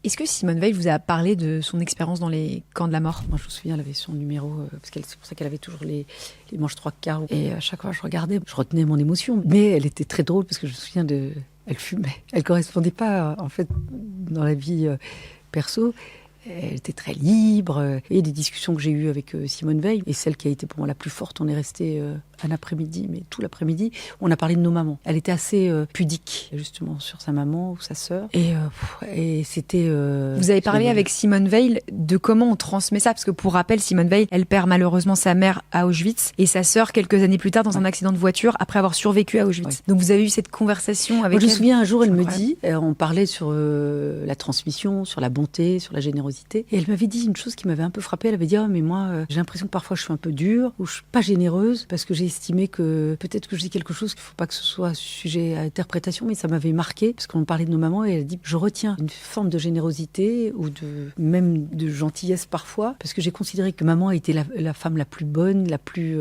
Est-ce que Simone Veil vous a parlé de son expérience dans les camps de la mort? Moi, je me souviens, elle avait son numéro, parce que c'est pour ça qu'elle avait toujours les manches 3/4. Et à chaque fois, je regardais, je retenais mon émotion. Mais elle était très drôle, parce que je me souviens elle fumait. Elle correspondait pas, en fait, dans la vie perso. Elle était très libre. Et des discussions que j'ai eues avec Simone Veil, et celle qui a été pour moi la plus forte, on est resté un après-midi, mais tout l'après-midi, on a parlé de nos mamans. Elle était assez pudique, justement, sur sa maman ou sa sœur. Et c'était... Vous avez parlé avec Simone Veil de comment on transmet ça, parce que pour rappel, Simone Veil, elle perd malheureusement sa mère à Auschwitz et sa sœur quelques années plus tard dans un accident de voiture après avoir survécu à Auschwitz. Ouais. Donc vous avez eu cette conversation avec elle. Je me souviens, un jour, elle me dit, on parlait sur la transmission, sur la bonté, sur la générosité, et elle m'avait dit une chose qui m'avait un peu frappée. Elle avait dit, mais moi, j'ai l'impression que parfois je suis un peu dure, ou je suis pas généreuse, parce que j'ai estimé que peut-être que je dis quelque chose qu'il ne faut pas que ce soit sujet à interprétation, mais ça m'avait marqué, parce qu'on parlait de nos mamans, et elle a dit, je retiens une forme de générosité, ou même de gentillesse parfois, parce que j'ai considéré que maman était la femme la plus bonne, la plus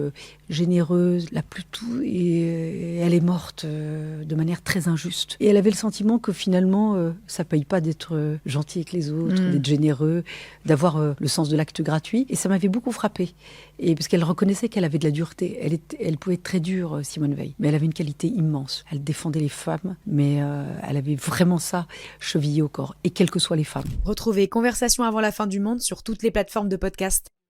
généreuse, la plus tout, et elle est morte de manière très injuste. Et elle avait le sentiment que finalement, ça paye pas d'être gentil avec les autres, d'être généreux, d'avoir le sens de l'acte gratuit, et ça m'avait beaucoup frappée. Et parce qu'elle reconnaissait qu'elle avait de la dureté. Elle pouvait être très dure, Simone Veil, mais elle avait une qualité immense. Elle défendait les femmes, mais elle avait vraiment ça chevillé au corps, et quelles que soient les femmes. Retrouvez Conversation avant la fin du monde sur toutes les plateformes de podcast.